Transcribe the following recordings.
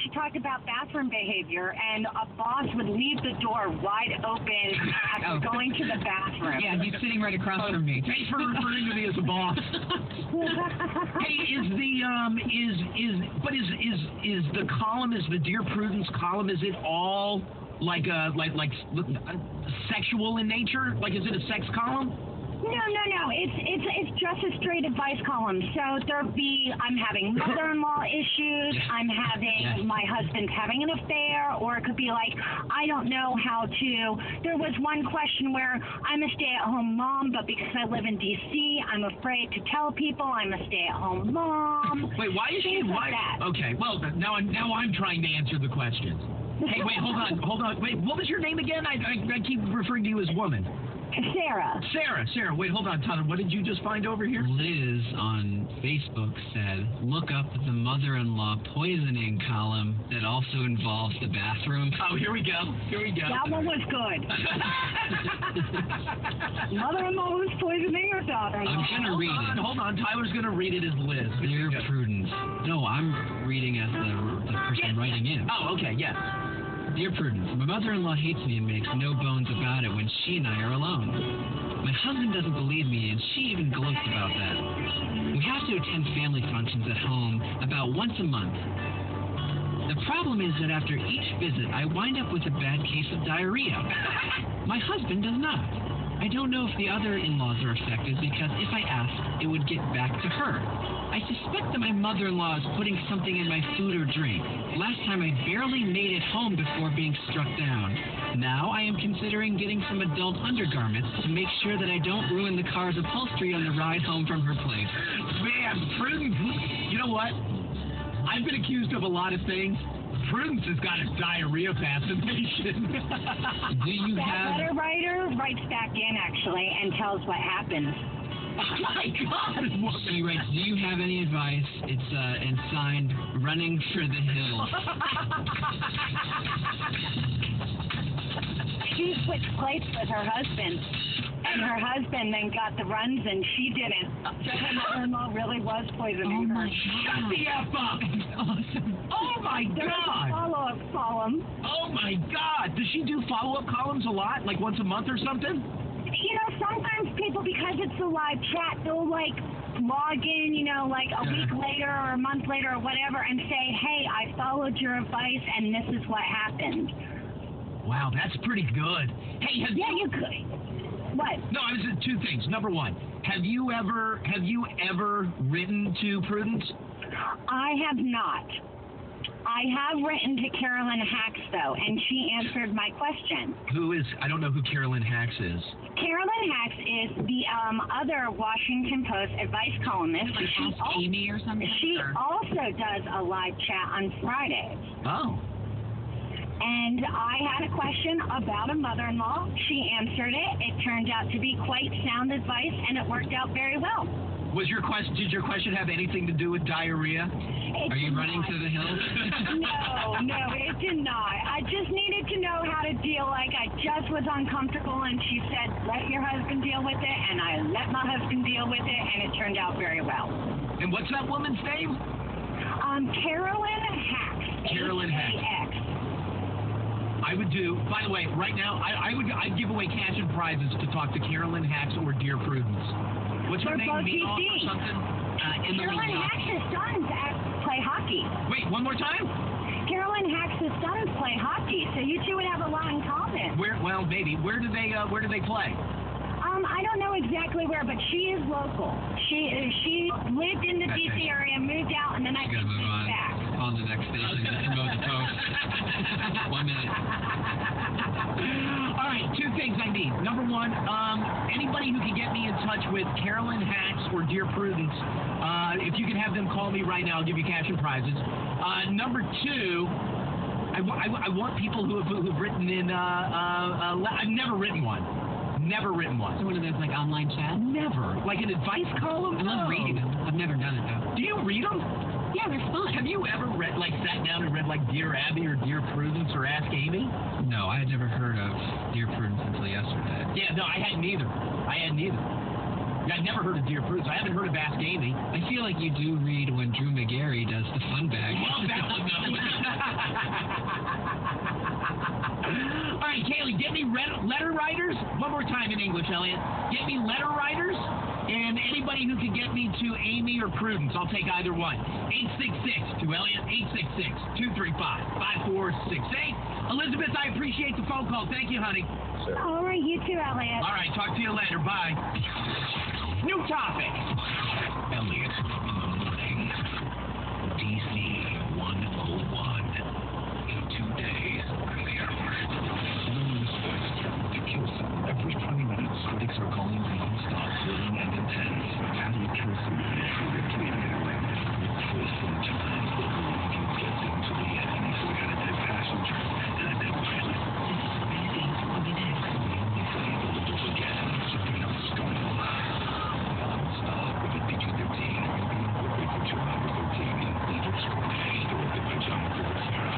she talked about bathroom behavior, and a boss would leave the door wide open after going to the bathroom. Yeah, he's sitting right across from me. Thanks for referring to me as a boss. Hey, is the column, is the Dear Prudence column, is it all like sexual in nature? Like, is it a sex column? No. It's just a straight advice column. So there'll be, I'm having mother-in-law issues, I'm having, my husband's having an affair, or it could be like, I don't know how to. There was one question where I'm a stay-at-home mom, but because I live in D.C., I'm afraid to tell people I'm a stay-at-home mom. Wait, why is she? Why? Okay, well, now I'm trying to answer the questions. Hey, wait, hold on. Wait, what was your name again? I keep referring to you as woman. Sarah, wait, hold on, Tyler. What did you just find over here? Liz on Facebook said, look up the mother-in-law poisoning column that also involves the bathroom. Oh, here we go. That one was good. Mother-in-law was poisoning her daughter-in-law. I'm going to read it. Hold on. Tyler's going to read it as Liz. Dear Prudence. No, I'm reading as the person writing in. Oh, okay, yes. Dear Prudence, my mother-in-law hates me and makes no bones about it when she and I are alone. My husband doesn't believe me, and she even gloats about that. We have to attend family functions at home about once a month. The problem is that after each visit, I wind up with a bad case of diarrhea. My husband does not. I don't know if the other in-laws are affected because if I asked, it would get back to her. I suspect that my mother-in-law is putting something in my food or drink. Last time I barely made it home before being struck down. Now I am considering getting some adult undergarments to make sure that I don't ruin the car's upholstery on the ride home from her place. Man, Prudence, you know what? I've been accused of a lot of things. Prudence has got a diarrhea fascination. Do you have... That letter writer writes back in, actually, and tells what happened. Oh, my God. He writes, do you have any advice? It's and signed, Running for the Hills. She switched plates with her husband. And her husband then got the runs, and she didn't. So her mother-in-law really was poisoning her. Shut the F up! Awesome. Oh, my God! There's a follow-up column. Oh, my God! Does she do follow-up columns a lot? Like once a month or something? You know, sometimes people, because it's a live chat, they'll, like, log in, you know, like a week later or a month later or whatever, and say, hey, I followed your advice, and this is what happened. Wow, that's pretty good. Hey, you could. What? No, I was two things. Number one, have you ever written to Prudence? I have not. I have written to Carolyn Hacks, though, and she answered my question. I don't know who Carolyn Hacks is. Carolyn Hacks is the other Washington Post advice columnist. Amy or something? She also does a live chat on Fridays. Oh. And I had a question about a mother-in-law. She answered it. It turned out to be quite sound advice, and it worked out very well. Did your question have anything to do with diarrhea? Are you running to the hills? No, it did not. I just needed to know how to deal. Like, I just was uncomfortable, and she said, let your husband deal with it, and I let my husband deal with it, and it turned out very well. And what's that woman's name? Carolyn Hacks. Carolyn Hacks. I would do, by the way, right now, I'd give away cash and prizes to talk to Carolyn Hacks or Dear Prudence. What's her name? Meatloaf or something? Carolyn Hacks' sons play hockey. Wait, one more time? Carolyn Hacks' sons play hockey, so you two would have a lot in common. Well, maybe. Where do they play? I don't know exactly where, but she is local. She lived in the D.C. area, moved out, and then I think moved back. On the next station, just promote the Post. 1 minute. All right, two things I need. Number one, anybody who can get me in touch with Carolyn Hacks or Dear Prudence, if you can have them call me right now, I'll give you cash and prizes. Number two, I want people who've written in. I've never written one. Never written one. So one of those like online chats? Never. Like an advice column? I love reading them. I've never done it though. Do you read them? Yeah, they're fun. Have you ever sat down and read like Dear Abby or Dear Prudence or Ask Amy? No, I had never heard of Dear Prudence until yesterday. Yeah, no, I hadn't either. I'd never heard of Dear Prudence. I haven't heard of Ask Amy. I feel like you do read when Drew McGarry does the fun bag. Love that one, though. letter writers. One more time in English, Elliot. Get me letter writers and anybody who can get me to Amy or Prudence. I'll take either one. 866 to Elliot. 866-235-5468. Elizabeth, I appreciate the phone call. Thank you, honey. All right, you too, Elliot. All right, talk to you later. Bye. New topic. Elliot in the morning. DC 101. In 2 days, the hour. To kill someone every 20 minutes, critics are calling non-stop, thrilling, and intense. How do you kill someone and prove it clearly? Twist in time. If you get into the end, we got a dead passenger and a dead pilot. The only thing able to do again is something else going on. Non-stop with a PG-13. You'll be incorporated for 2 hours 13 in Leader Scorpion, directed by John Corsiera.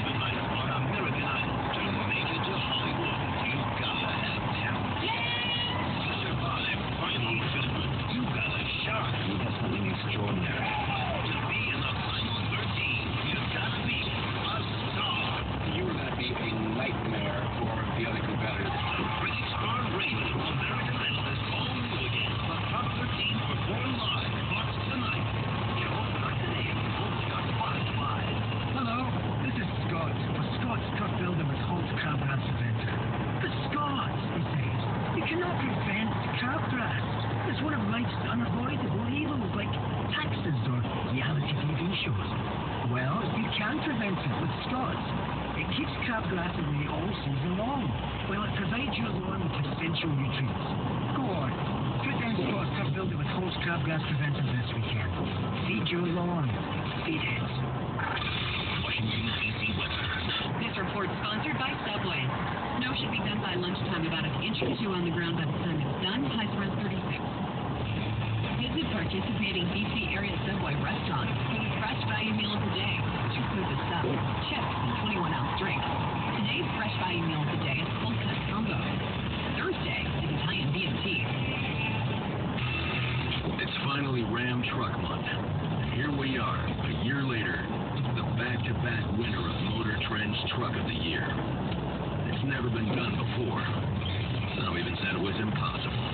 Tonight on American Idol, to make it to Hollywood, you gotta have talent. To survive final filming, you gotta shine. You got something extraordinary. To be in the final 13, you gotta be a star. You were gonna be a nightmare for the other competitors. Critics are raving. American Idol is all new again. The top 13 perform live. Fox tonight. Show starts at 8. Only on Fox Live. Hello, this is Scott for Scott's Truck Builder with Holt's Crabgrass Preventer. The Scots, he says, you cannot prevent crabgrass. It's one of life's unavoidable evils like taxes or reality TV shows. Well, you can prevent it with Scots. It keeps crabgrass away all season long, while it provides your lawn with essential nutrients. Go on, put down Scott's Truck Builder with Holt's Crabgrass Preventer this weekend. Feed your lawn. Feed it. Washington, D.C. weather. This report sponsored by Subway. Snow should be done by lunchtime, about an inch or two on the ground by the time it's done. Highs around 36. Visit participating DC area Subway restaurants for the fresh value meal of the day, which includes a sub, chips, and 21-ounce drink. Today's fresh value meal of the day is full set combo. Thursday is Italian BMT. It's finally Ram Truck Month. And here we are, a year later, the back-to-back winner of Motor Trend's Truck of the Year. It's never been done before. Some even said it was impossible.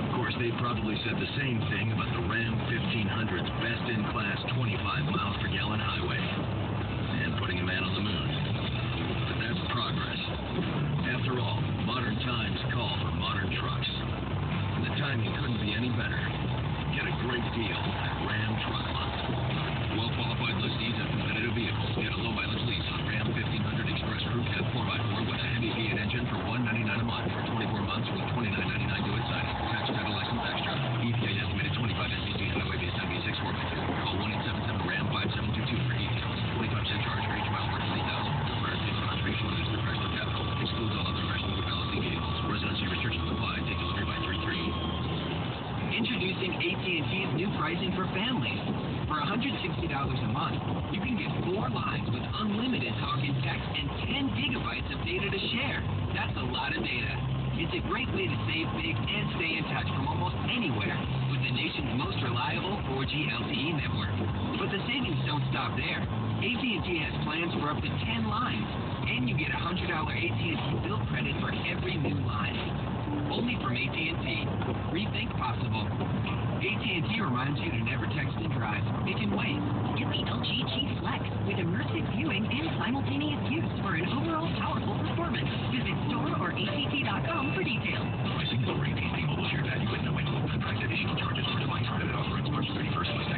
Of course, they probably said the same thing about the Ram 1500's best-in-class 25 miles per gallon highway and putting a man on the moon. But that's progress. After all, modern times call for modern trucks. And the timing couldn't be any better. Get a great deal at Ram Truck Month. Well-qualified listees and competitive vehicles get a low-mileage lease on Ram 1500 Express Crew Cab 4x4 with a heavy V8 engine for $199 a month for 24 months with $29.99 due at signing. Tax, title, license extra. EPA estimated 25 SCC highway based on V6 4x2. Call 1-877-RAM-5722 for details. 25% charge for each mile over 20,000. Required based on contribution limits for Chrysler Capital. Excludes all other Chrysler Galaxy vehicles. Residency restrictions apply. Take delivery by 3/3. Introducing AT&T's new pricing for families. For $160 a month, you can get 4 lines with unlimited talk and text and 10 gigabytes of data to share. That's a lot of data. It's a great way to save big and stay in touch from almost anywhere with the nation's most reliable 4G LTE network. But the savings don't stop there. AT&T has plans for up to 10 lines, and you get a $100 AT&T bill credit for every new line. Only from AT&T. Rethink possible. AT&T reminds you to never text and drive. It can wait. Get the LG G Flex with immersive viewing and simultaneous use for an overall powerful performance. Visit store or att.com for details. Pricing for AT&T Mobile Shared Value with no annual contract additional charges for device credit offer ends March 31st. Must